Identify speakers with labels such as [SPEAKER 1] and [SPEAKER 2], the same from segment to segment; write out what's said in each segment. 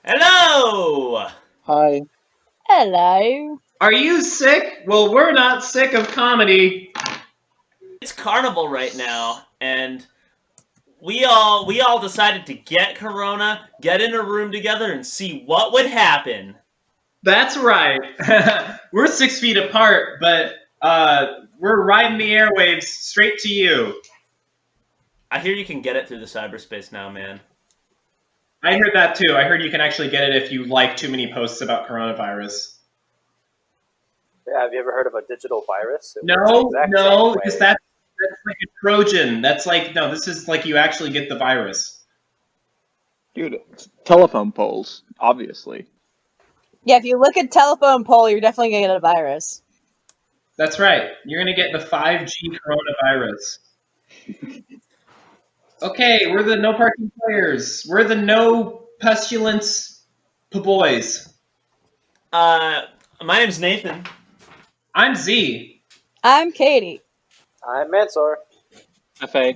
[SPEAKER 1] Hello!
[SPEAKER 2] Hi.
[SPEAKER 3] Hello.
[SPEAKER 4] Are you sick? Well, we're not sick of comedy.
[SPEAKER 1] It's Carnival right now, and we all decided to get Corona, get in a room together, and see what would happen.
[SPEAKER 4] That's right. We're 6 feet apart, but we're riding the airwaves straight to you.
[SPEAKER 1] I hear you can get it through the cyberspace now, man.
[SPEAKER 4] I heard that too. I heard you can actually get it if you like too many posts about coronavirus.
[SPEAKER 2] Yeah, have you ever heard of a digital virus? It works the
[SPEAKER 4] No,
[SPEAKER 2] exact
[SPEAKER 4] no,
[SPEAKER 2] same
[SPEAKER 4] because
[SPEAKER 2] way.
[SPEAKER 4] that's like a Trojan. That's like no. This is like you actually get the virus.
[SPEAKER 5] Dude, telephone poles, obviously.
[SPEAKER 3] Yeah, if you look at telephone poll, you're definitely gonna get a virus.
[SPEAKER 4] That's right. You're gonna get the 5G coronavirus. Okay, we're the no parking players. We're the no pestilence boys.
[SPEAKER 1] Uh, my name's Nathan.
[SPEAKER 4] I'm Z.
[SPEAKER 3] I'm Katie.
[SPEAKER 2] I'm Mansour.
[SPEAKER 5] FA.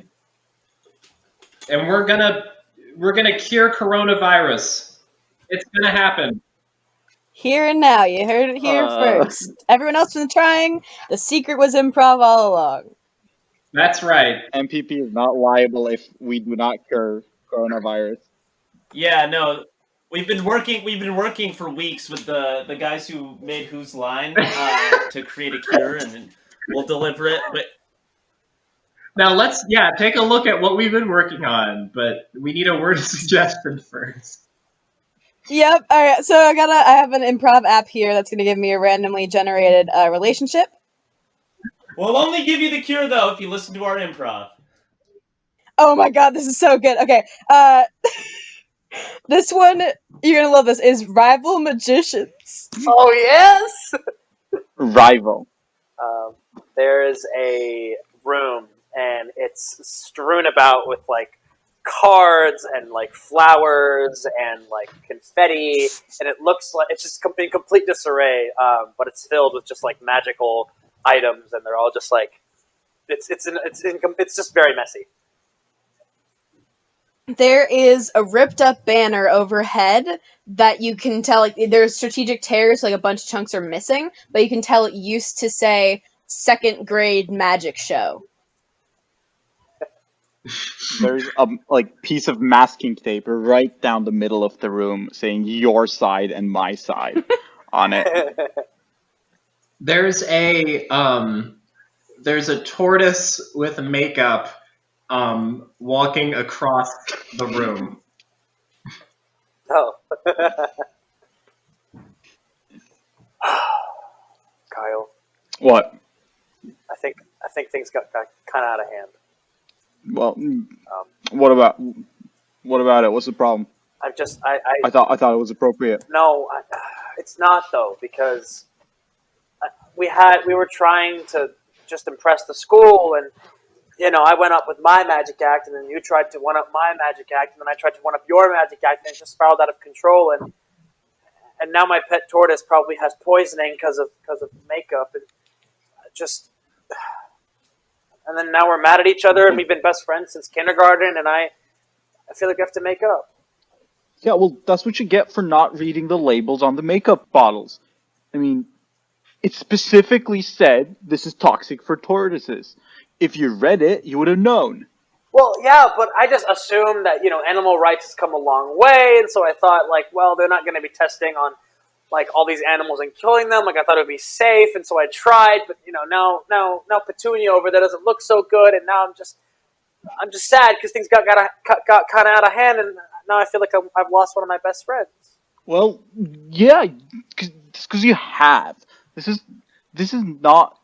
[SPEAKER 4] And we're gonna cure coronavirus. It's gonna happen.
[SPEAKER 3] Here and now, you heard it here first. Everyone else been trying. The secret was improv all along.
[SPEAKER 4] That's right.
[SPEAKER 5] MPP is not liable if we do not cure coronavirus.
[SPEAKER 1] Yeah, no, we've been working for weeks with the guys who made Who's Line to create a cure, and we'll deliver it. But
[SPEAKER 4] Now let's take a look at what we've been working on, but we need a word of suggestion first.
[SPEAKER 3] Yep. All right. So I have an improv app here that's gonna give me a randomly generated relationship.
[SPEAKER 1] we'll only give you the cure though if you listen to our improv.
[SPEAKER 3] Oh my god, this is so good. Okay. This one you're gonna love. This is rival magicians.
[SPEAKER 2] Oh yes.
[SPEAKER 5] Rival.
[SPEAKER 2] There is a room, and it's strewn about with like cards and like flowers and like confetti, and it looks like it's just in complete disarray. But it's filled with just like magical items, and they're all just like it's just very messy.
[SPEAKER 3] There is a ripped up banner overhead that you can tell, like, there's strategic tears, like a bunch of chunks are missing, but you can tell it used to say second grade magic show.
[SPEAKER 5] There's a piece of masking tape right down the middle of the room saying your side and my side on it.
[SPEAKER 4] There's a tortoise with makeup walking across the room.
[SPEAKER 2] Oh. Kyle,
[SPEAKER 5] What?
[SPEAKER 2] I think things got kind of out of hand.
[SPEAKER 5] Well, what about it? What's the problem?
[SPEAKER 2] I
[SPEAKER 5] thought it was appropriate.
[SPEAKER 2] no, it's not though, because we were trying to just impress the school, and I went up with my magic act, and then you tried to one up my magic act, and then I tried to one up your magic act, and it just spiraled out of control, and now my pet tortoise probably has poisoning because of makeup, and just. And then now we're mad at each other, and we've been best friends since kindergarten, and I feel like we have to make up.
[SPEAKER 5] Yeah, well, that's what you get for not reading the labels on the makeup bottles. I mean, it specifically said this is toxic for tortoises. If you read it, you would have known.
[SPEAKER 2] Well, yeah, but I just assumed that, animal rights has come a long way, and so I thought, like, well, they're not going to be testing on, like, all these animals and killing them. Like, I thought it would be safe, and so I tried, but, now Petunia over there doesn't look so good, and now I'm just sad because things got kind of out of hand, and now I feel like I've lost one of my best friends.
[SPEAKER 5] Well, yeah, because you have. This is not.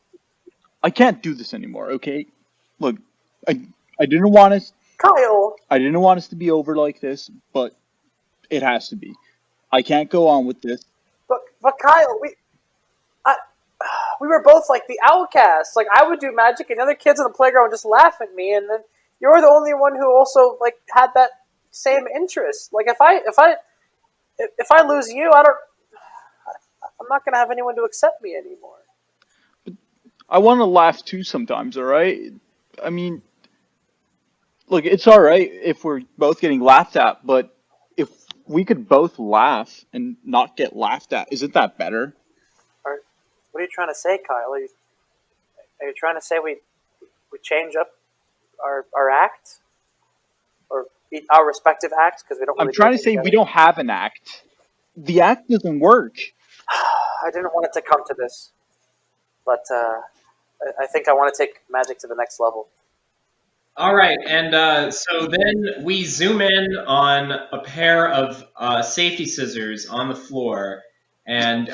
[SPEAKER 5] I can't do this anymore. Okay, look, I didn't want us.
[SPEAKER 2] Kyle,
[SPEAKER 5] I didn't want us to be over like this, but it has to be. I can't go on with this.
[SPEAKER 2] but Kyle, we were both like the outcasts. Like, I would do magic, and the other kids on the playground would just laugh at me, and then you're the only one who also like had that same interest. Like, if I lose you, I'm not gonna have anyone to accept me anymore.
[SPEAKER 5] I want to laugh too sometimes. All right. I mean, look, it's all right if we're both getting laughed at, but if we could both laugh and not get laughed at, isn't that better?
[SPEAKER 2] What are you trying to say, Kyle? Are you trying to say we change up our act? Or our respective acts? Because we don't really
[SPEAKER 5] I'm trying
[SPEAKER 2] do
[SPEAKER 5] to say
[SPEAKER 2] anything
[SPEAKER 5] we
[SPEAKER 2] together?
[SPEAKER 5] don't have an act. The act doesn't work.
[SPEAKER 2] I didn't want it to come to this. But I think I want to take magic to the next level.
[SPEAKER 4] All right, and so then we zoom in on a pair of safety scissors on the floor, and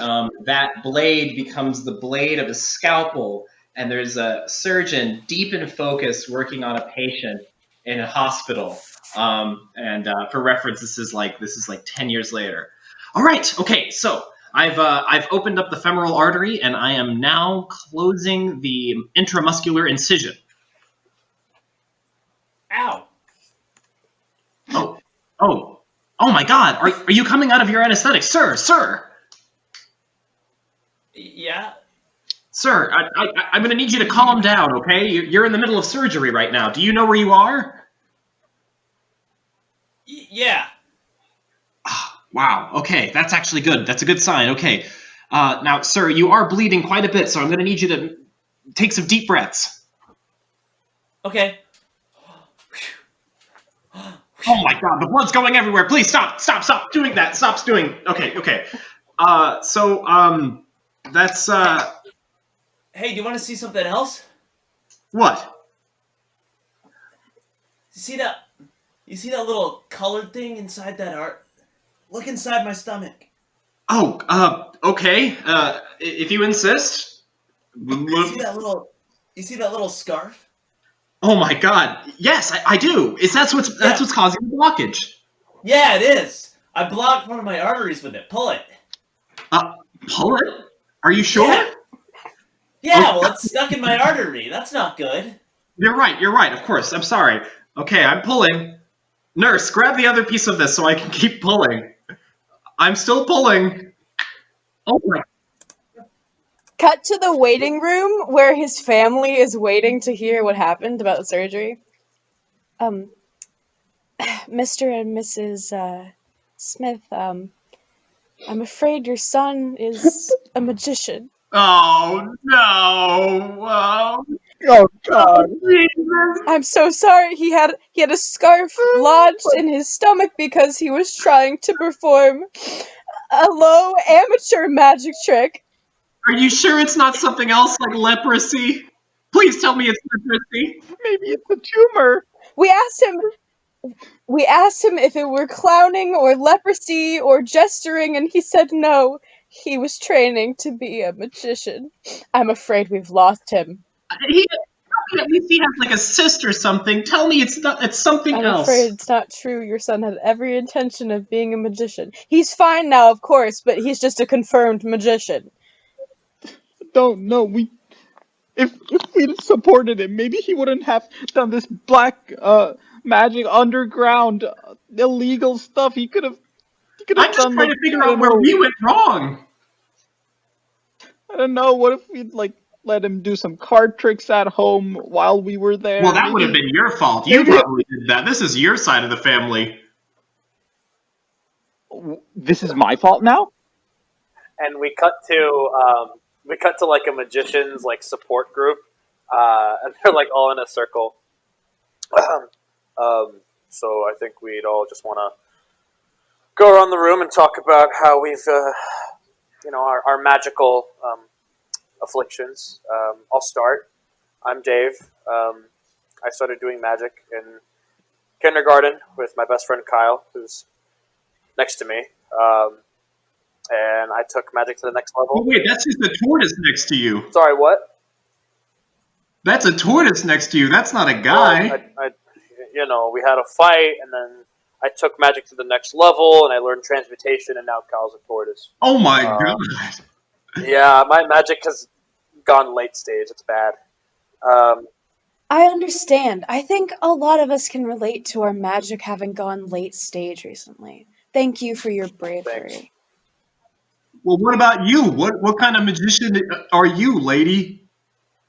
[SPEAKER 4] that blade becomes the blade of a scalpel, and there's a surgeon deep in focus working on a patient in a hospital. And for reference, this is like 10 years later. All right, okay, so I've opened up the femoral artery, and I am now closing the intramuscular incision.
[SPEAKER 1] Ow.
[SPEAKER 4] Oh my God! Are you coming out of your anesthetic, sir?
[SPEAKER 1] Yeah.
[SPEAKER 4] Sir, I'm going to need you to calm down, okay? You're in the middle of surgery right now. Do you know where you are?
[SPEAKER 1] Yeah.
[SPEAKER 4] Wow. Okay, that's actually good. That's a good sign. Okay. Now, sir, you are bleeding quite a bit, so I'm going to need you to take some deep breaths.
[SPEAKER 1] Okay.
[SPEAKER 4] Oh my God, the blood's going everywhere. Please stop doing that. Stop doing. Okay. That's
[SPEAKER 1] Hey, do you want to see something else?
[SPEAKER 4] what?
[SPEAKER 1] You see that? You see that little colored thing inside that art? Look inside my stomach.
[SPEAKER 4] Oh, okay. If you insist.
[SPEAKER 1] You see that little? You see that little scarf?
[SPEAKER 4] Oh my God! Yes, I do. That's what's causing the blockage.
[SPEAKER 1] Yeah, it is. I blocked one of my arteries with it. Pull it.
[SPEAKER 4] Pull it? Are you sure?
[SPEAKER 1] Yeah. Yeah. Well, it's stuck in my artery. That's not good.
[SPEAKER 4] You're right. Of course. I'm sorry. Okay, I'm pulling. Nurse, grab the other piece of this so I can keep pulling. I'm still pulling. Oh my.
[SPEAKER 3] Cut to the waiting room where his family is waiting to hear what happened about the surgery. Mr. and Mrs. Smith, I'm afraid your son is a magician.
[SPEAKER 4] Oh no.
[SPEAKER 5] Oh God.
[SPEAKER 4] Jesus.
[SPEAKER 3] I'm so sorry. He had a scarf lodged in his stomach because he was trying to perform a low amateur magic trick.
[SPEAKER 4] Are you sure it's not something else like leprosy? Please tell me it's leprosy.
[SPEAKER 5] Maybe it's a tumor.
[SPEAKER 3] We asked him if it were clowning or leprosy or gesturing, and he said no. He was training to be a magician. I'm afraid we've lost him.
[SPEAKER 4] At least he has like a cyst or something. Tell me it's not. It's something
[SPEAKER 3] I'm
[SPEAKER 4] else.
[SPEAKER 3] afraid it's not true. Your son had every intention of being a magician. He's fine now, of course, but he's just a confirmed magician.
[SPEAKER 5] Don't know. If we'd supported him, maybe he wouldn't have done this black magic underground illegal stuff. He could have
[SPEAKER 4] I'm just
[SPEAKER 5] done
[SPEAKER 4] trying
[SPEAKER 5] like,
[SPEAKER 4] to figure
[SPEAKER 5] I
[SPEAKER 4] out
[SPEAKER 5] don't
[SPEAKER 4] where
[SPEAKER 5] know.
[SPEAKER 4] we went wrong.
[SPEAKER 5] I don't know. What if we'd like let him do some card tricks at home while we were there?
[SPEAKER 4] Well, that would have been your fault. You
[SPEAKER 5] maybe-
[SPEAKER 4] probably did that. This is your side of the family.
[SPEAKER 5] This is my fault now?
[SPEAKER 2] And we cut to like a magician's like support group, and they're like all in a circle. So I think we'd all just want to go around the room and talk about how we've, our magical afflictions. I'll start. I'm Dave. I started doing magic in kindergarten with my best friend Kyle, who's next to me. And I took magic to the next level.
[SPEAKER 4] Oh, wait, that's just a tortoise next to you.
[SPEAKER 2] Sorry, what?
[SPEAKER 4] That's a tortoise next to you. That's not a guy.
[SPEAKER 2] Well, we had a fight, and then I took magic to the next level, and I learned transmutation, and now Kyle's a tortoise.
[SPEAKER 4] Oh my God.
[SPEAKER 2] Yeah, my magic has gone late stage. It's bad.
[SPEAKER 3] I understand. I think a lot of us can relate to our magic having gone late stage recently. Thank you for your bravery.
[SPEAKER 2] Thanks.
[SPEAKER 4] Well, what about you? What kind of magician are you, lady?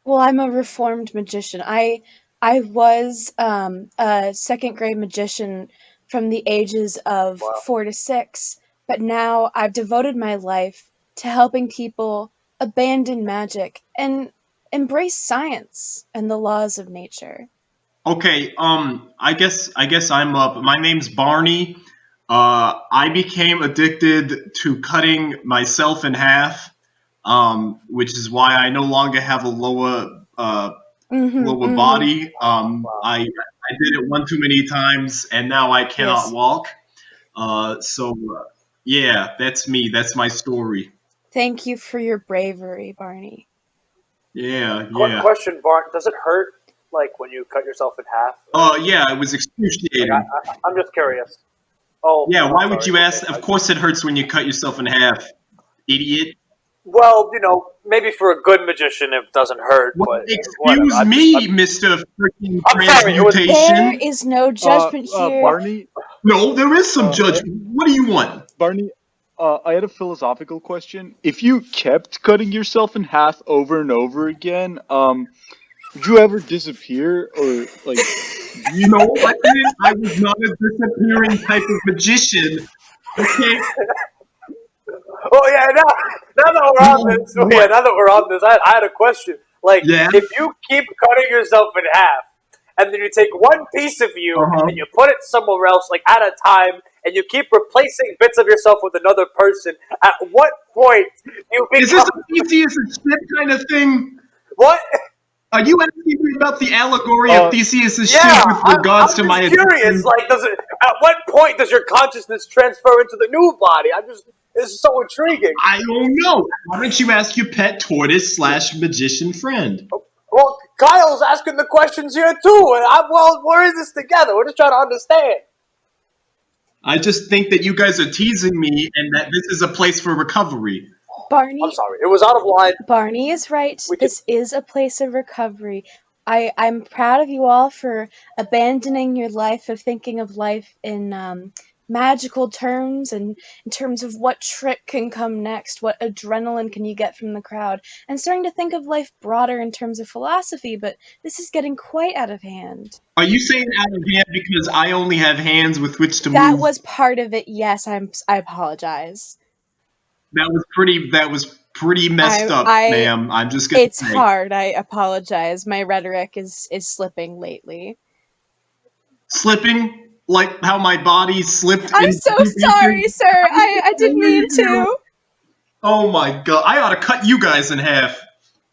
[SPEAKER 3] Well, I'm a reformed magician. I was a second grade magician from the ages of
[SPEAKER 2] Wow.
[SPEAKER 3] 4 to 6, but now I've devoted my life to helping people abandon magic and embrace science and the laws of nature.
[SPEAKER 4] Okay, I guess I'm up. My name's Barney. I became addicted to cutting myself in half, which is why I no longer have a
[SPEAKER 3] Mm-hmm,
[SPEAKER 4] lower
[SPEAKER 3] mm-hmm.
[SPEAKER 4] body.
[SPEAKER 2] Wow.
[SPEAKER 4] I did it one too many times, and now I cannot
[SPEAKER 3] Yes.
[SPEAKER 4] walk. Yeah, that's me. That's my story.
[SPEAKER 3] Thank you for your bravery, Barney.
[SPEAKER 4] Yeah, yeah.
[SPEAKER 2] Question, Bart. Does it hurt like when you cut yourself in half?
[SPEAKER 4] Yeah, it was
[SPEAKER 2] Like
[SPEAKER 4] excruciating.
[SPEAKER 2] I'm just curious. Oh,
[SPEAKER 4] Yeah,
[SPEAKER 2] I'm
[SPEAKER 4] why would
[SPEAKER 2] sorry.
[SPEAKER 4] you
[SPEAKER 2] Okay.
[SPEAKER 4] ask? Of course, it hurts when you cut yourself in half, idiot.
[SPEAKER 2] Well, maybe for a good magician it doesn't hurt,
[SPEAKER 4] Well,
[SPEAKER 2] but whatever.
[SPEAKER 4] excuse me, Mister Freaking
[SPEAKER 2] I'm sorry. It was
[SPEAKER 3] There
[SPEAKER 4] Transmutation.
[SPEAKER 3] is no judgment here.
[SPEAKER 5] Barney,
[SPEAKER 4] No, there is some
[SPEAKER 5] uh, I,
[SPEAKER 4] judgment. What do you want?
[SPEAKER 5] Barney, I had a philosophical question. If you kept cutting yourself in half over and over again, would you ever disappear or like? Do you?
[SPEAKER 4] No, I didn't. I was not a disappearing type of magician. Okay.
[SPEAKER 2] Oh yeah, now that we're on this, oh yeah,
[SPEAKER 4] What?
[SPEAKER 2] now that we're on this, I had a question. Like,
[SPEAKER 4] Yeah.
[SPEAKER 2] if you keep cutting yourself in half, and then you take one piece of you
[SPEAKER 4] Uh-huh.
[SPEAKER 2] and you put it somewhere else, like at a time, and you keep replacing bits of yourself with another person, at what point do you
[SPEAKER 4] Is this
[SPEAKER 2] become
[SPEAKER 4] a Theseus and ship kind of thing?
[SPEAKER 2] what?
[SPEAKER 4] Are you asking me about the allegory of Theseus'
[SPEAKER 2] Yeah,
[SPEAKER 4] ship with regards
[SPEAKER 2] I'm
[SPEAKER 4] to my
[SPEAKER 2] just curious.
[SPEAKER 4] addiction?
[SPEAKER 2] Like, at what point does your consciousn's transfer into the new body? This is so intriguing.
[SPEAKER 4] I don't know. Why don't you ask your pet tortoise slash magician friend?
[SPEAKER 2] Well, Kyle's asking the questions here too, and we're in this together. We're just trying to understand.
[SPEAKER 4] I just think that you guys are teasing me and that this is a place for recovery.
[SPEAKER 2] I'm
[SPEAKER 3] Barney
[SPEAKER 2] sorry, it was out of line.
[SPEAKER 3] Barney is right.
[SPEAKER 2] We can.
[SPEAKER 3] This is a place of recovery. I'm proud of you all for abandoning your life of thinking of life in magical terms and in terms of what trick can come next, what adrenaline can you get from the crowd, and starting to think of life broader in terms of philosophy, but this is getting quite out of hand.
[SPEAKER 4] Are you saying out of hand because I only have hands with which to
[SPEAKER 3] That
[SPEAKER 4] move?
[SPEAKER 3] was part of it. Yes, I apologize.
[SPEAKER 4] That was pretty messed up,
[SPEAKER 3] I
[SPEAKER 4] ma'am. I'm just gonna
[SPEAKER 3] It's
[SPEAKER 4] say.
[SPEAKER 3] hard. I apologize. My rhetoric is slipping lately.
[SPEAKER 4] Slipping like how my body slipped
[SPEAKER 3] I'm
[SPEAKER 4] in
[SPEAKER 3] so
[SPEAKER 4] two
[SPEAKER 3] sorry,
[SPEAKER 4] pieces.
[SPEAKER 3] sir. I didn't mean to.
[SPEAKER 4] Oh my god, I ought to cut you guys in half.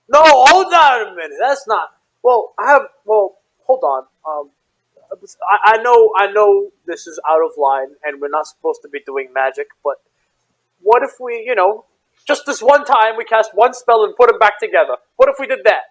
[SPEAKER 2] No, hold on a minute. That's not. Well, I have. Well, hold on. I know this is out of line, and we're not supposed to be doing magic. But what if we, just this one time, we cast one spell and put them back together? What if we did that?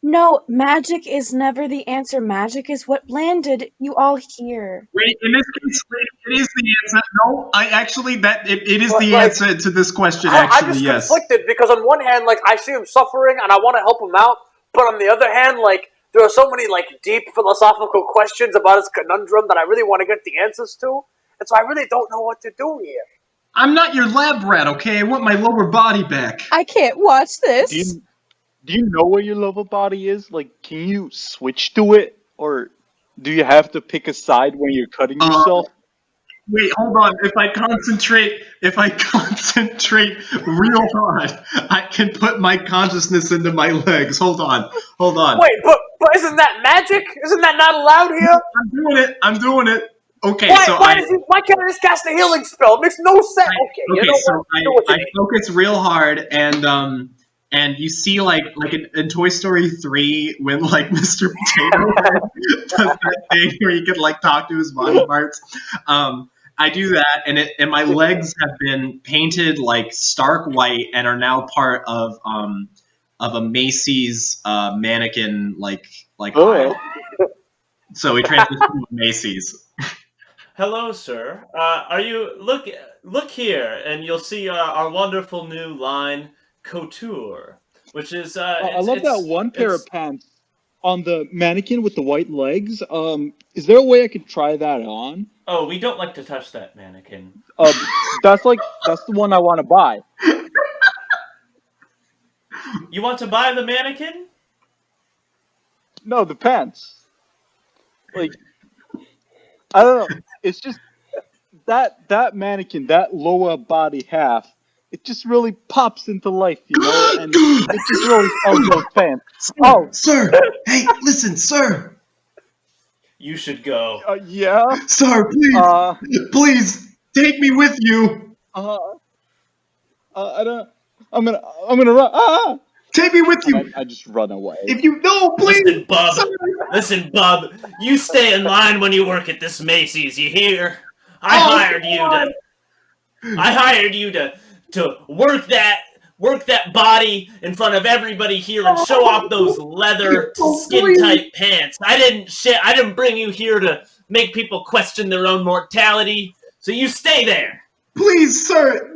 [SPEAKER 3] No, magic is never the answer. Magic is what landed you all here.
[SPEAKER 4] Wait, in this case, it is the answer. No, I actually it is
[SPEAKER 2] But
[SPEAKER 4] the
[SPEAKER 2] like,
[SPEAKER 4] answer to this question.
[SPEAKER 2] I'm
[SPEAKER 4] Actually,
[SPEAKER 2] just
[SPEAKER 4] yes.
[SPEAKER 2] conflicted because on one hand, like I see him suffering and I want to help him out, but on the other hand, like there are so many like deep philosophical questions about his conundrum that I really want to get the answers to, and so I really don't know what to do here.
[SPEAKER 4] I'm not your lab rat, okay? I want my lower body back.
[SPEAKER 3] I can't watch
[SPEAKER 5] Do
[SPEAKER 3] this.
[SPEAKER 5] you do you know where your lower body is? Like, can you switch to it, or do you have to pick a side when you're cutting
[SPEAKER 4] Uh,
[SPEAKER 5] yourself?
[SPEAKER 4] Wait, hold on. If I concentrate real hard, I can put my consciousness into my legs. Hold on.
[SPEAKER 2] Wait, but isn't that magic? Isn't that not allowed here?
[SPEAKER 4] I'm doing it. Okay,
[SPEAKER 2] Why
[SPEAKER 4] so
[SPEAKER 2] why can't I just cast a healing spell? It makes no sense. Okay, you
[SPEAKER 4] okay,
[SPEAKER 2] know
[SPEAKER 4] so
[SPEAKER 2] what? Do what you
[SPEAKER 4] I
[SPEAKER 2] need.
[SPEAKER 4] focus real hard, and you see like in Toy Story 3 when like Mr. Potato Head does that thing where he can like talk to his body parts. I do that, and my legs have been painted like stark white and are now part of a Macy's mannequin like
[SPEAKER 5] Oh,
[SPEAKER 4] aisle. So we transition to Macy's.
[SPEAKER 1] Hello, sir. Are you look here, and you'll see our wonderful new line, Couture, which is
[SPEAKER 5] I love that one pair of
[SPEAKER 1] it's
[SPEAKER 5] pants on the mannequin with the white legs. Is there a way I could try that on?
[SPEAKER 1] oh, we don't like to touch that mannequin.
[SPEAKER 5] That's the one I want to buy.
[SPEAKER 1] You want to buy the mannequin?
[SPEAKER 5] No, the pants. Like, I don't know. It's just that mannequin, that lower body half, it just really pops into life, and it just really sells those pants. Oh,
[SPEAKER 4] Sir, hey, listen, sir,
[SPEAKER 1] You should go.
[SPEAKER 5] yeah.
[SPEAKER 4] sir,
[SPEAKER 5] Uh,
[SPEAKER 4] please take me with you.
[SPEAKER 5] uh, I don't. I'm gonna run. Ah!
[SPEAKER 4] Take me with
[SPEAKER 5] And
[SPEAKER 4] you.
[SPEAKER 5] I just run away.
[SPEAKER 4] If you no, please,
[SPEAKER 1] Listen,
[SPEAKER 4] sir.
[SPEAKER 1] bub. Listen, bub. You stay in line when you work at this Macy's. You hear? I
[SPEAKER 4] Oh,
[SPEAKER 1] hired you to. I hired you to work that body in front of everybody here and show off those leather
[SPEAKER 4] oh,
[SPEAKER 1] skin
[SPEAKER 4] please.
[SPEAKER 1] tight pants. I didn't bring you here to make people question their own mortality. So you stay there.
[SPEAKER 4] Please, sir,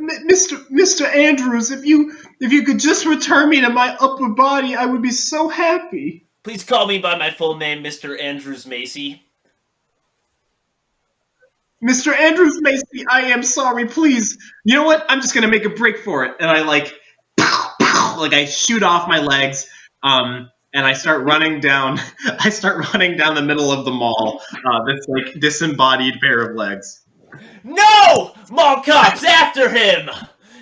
[SPEAKER 4] Mr. Andrews, if you could just return me to my upper body, I would be so happy.
[SPEAKER 1] Please call me by my full name, Mr. Andrews Macy.
[SPEAKER 4] Mr. Andrews Macy, I am sorry. Please, you know what? I'm just gonna make a break for it, and I I shoot off my legs, and I start running down. I start running down the middle of the mall. This like disembodied pair of legs.
[SPEAKER 1] No! Mall cops after him!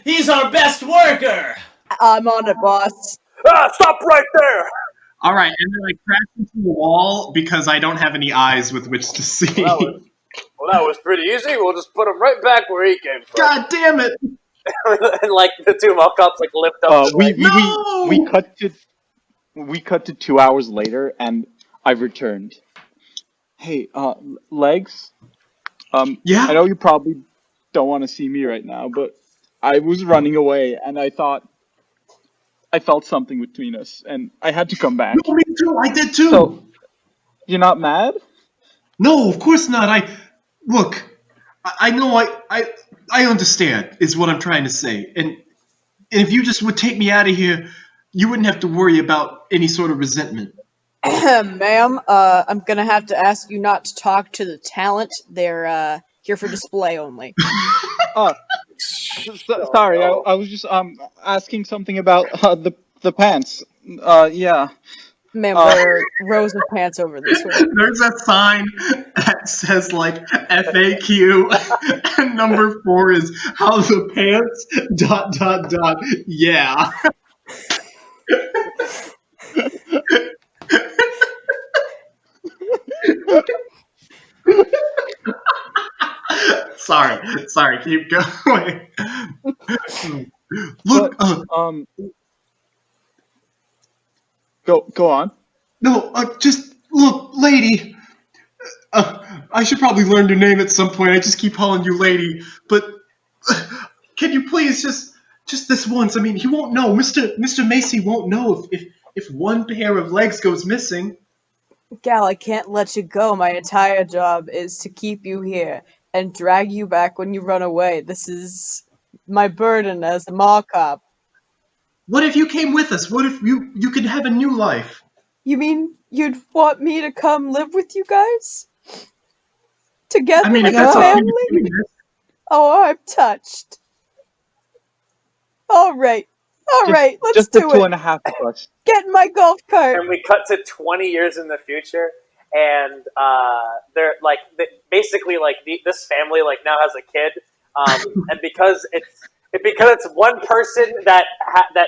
[SPEAKER 1] He's our best worker!
[SPEAKER 3] I'm on it, boss.
[SPEAKER 2] Stop right there!
[SPEAKER 4] All right, and then I crash into the wall because I don't have any eyes with which to see.
[SPEAKER 2] Well, that was pretty easy. We'll just put him right back where he came from.
[SPEAKER 4] God damn it!
[SPEAKER 2] And like the two mall cops like lift up.
[SPEAKER 4] No!
[SPEAKER 5] We cut to 2 hours later, and I've returned. Hey, legs.
[SPEAKER 4] Yeah?
[SPEAKER 5] I know you probably don't want to see me right now, but I was running away, and I thought I felt something between us, and I had to come back.
[SPEAKER 4] No, me too. I did too.
[SPEAKER 5] So, you're not mad?
[SPEAKER 4] No, of course not. Look. I know. I understand. Is what I'm trying to say. And if you just would take me out of here, you wouldn't have to worry about any sort of resentment.
[SPEAKER 3] Ma'am, I'm gonna have to ask you not to talk to the talent. They're here for display only.
[SPEAKER 5] Oh, sorry. I was just asking something about the pants. Yeah.
[SPEAKER 3] Ma'am, there are rows of pants over this way.
[SPEAKER 4] There's a sign that says like FAQ, and number 4 is how the pants ... Yeah. Sorry, keep going. Look,
[SPEAKER 5] But, go on.
[SPEAKER 4] no, just look, lady. I should probably learn your name at some point. I just keep calling you lady, but can you please just this once? I mean, he won't know. Mr. Macy won't know if one pair of legs goes missing.
[SPEAKER 3] Gal, I can't let you go. My entire job is to keep you here and drag you back when you run away. This is my burden as a mall cop.
[SPEAKER 4] What if you came with us? What if you could have a new life?
[SPEAKER 3] You mean you'd want me to come live with you guys? Together
[SPEAKER 4] I mean, if
[SPEAKER 3] like
[SPEAKER 4] that's
[SPEAKER 3] a
[SPEAKER 4] okay
[SPEAKER 3] family?
[SPEAKER 4] with you.
[SPEAKER 3] Oh, I'm touched. All right, let's
[SPEAKER 5] Just the
[SPEAKER 3] do
[SPEAKER 5] two
[SPEAKER 3] it.
[SPEAKER 5] and a half of us.
[SPEAKER 3] Get in my golf cart.
[SPEAKER 2] And we cut to 20 years in the future, and they're like basically like this family like now has a kid, and because it's one person that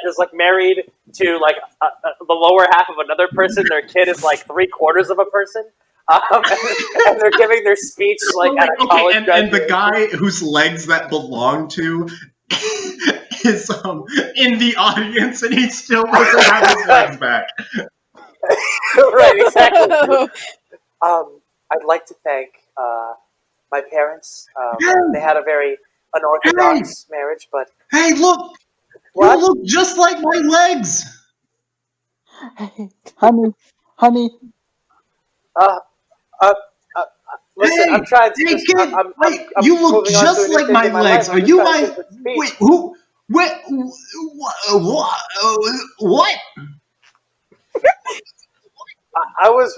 [SPEAKER 2] is like married to like the lower half of another person, their kid is like 3/4 of a person. And they're giving their speech like at a college
[SPEAKER 4] and the
[SPEAKER 2] graduation.
[SPEAKER 4] guy whose legs that belong to is in the audience, and he still doesn't have his legs back.
[SPEAKER 2] Right, exactly. I'd like to thank my parents. They had a very unorthodox marriage, but
[SPEAKER 4] Hey, look!
[SPEAKER 2] what?
[SPEAKER 4] You look just like my legs.
[SPEAKER 5] Honey.
[SPEAKER 2] Uh, uh, listen,
[SPEAKER 4] Hey,
[SPEAKER 2] I'm trying to
[SPEAKER 4] hey,
[SPEAKER 2] just.
[SPEAKER 4] kid!
[SPEAKER 2] I'm
[SPEAKER 4] you look
[SPEAKER 2] moving on to a
[SPEAKER 4] just
[SPEAKER 2] new
[SPEAKER 4] like
[SPEAKER 2] stage
[SPEAKER 4] my
[SPEAKER 2] in my
[SPEAKER 4] legs.
[SPEAKER 2] life.
[SPEAKER 4] Are
[SPEAKER 2] I'm
[SPEAKER 4] you
[SPEAKER 2] just trying to
[SPEAKER 4] my?
[SPEAKER 2] give the speech.
[SPEAKER 4] Wait, who? What?
[SPEAKER 2] I was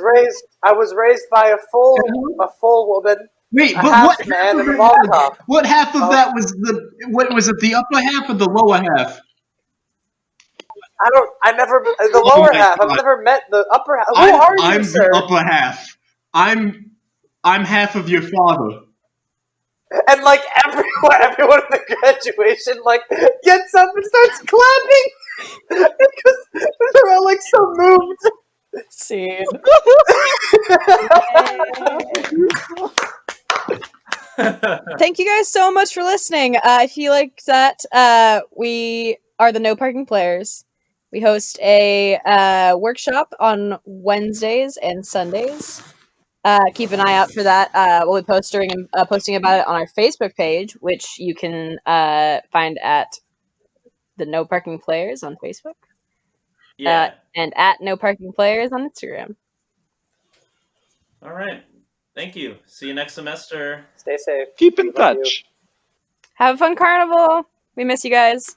[SPEAKER 2] raised by a full woman,
[SPEAKER 4] Wait,
[SPEAKER 2] a
[SPEAKER 4] but
[SPEAKER 2] half
[SPEAKER 4] what half
[SPEAKER 2] man,
[SPEAKER 4] of
[SPEAKER 2] and a mall cop.
[SPEAKER 4] what half of
[SPEAKER 2] Um,
[SPEAKER 4] that was the? What was it? The upper half or the lower half?
[SPEAKER 2] I never the
[SPEAKER 4] Oh
[SPEAKER 2] lower
[SPEAKER 4] my
[SPEAKER 2] half. I've
[SPEAKER 4] god!
[SPEAKER 2] never met the upper half. Who are you,
[SPEAKER 4] I'm the
[SPEAKER 2] sir?
[SPEAKER 4] upper half. I'm I'm half of your father.
[SPEAKER 2] And like everyone at the graduation like gets up and starts clapping because they're all like so moved.
[SPEAKER 3] Scene. Thank you guys so much for listening. If you like that, we are the No Parking Players. We host a workshop on Wednesdays and Sundays. Keep an eye out for that. We'll be posting about it on our Facebook page, which you can find at the No Parking Players on Facebook.
[SPEAKER 1] Yeah.
[SPEAKER 3] And at No Parking Players on Instagram.
[SPEAKER 1] All right. Thank you. See you next semester.
[SPEAKER 2] Stay safe.
[SPEAKER 5] Keep in
[SPEAKER 2] We love you.
[SPEAKER 5] touch.
[SPEAKER 3] Have a fun carnival. We miss you guys.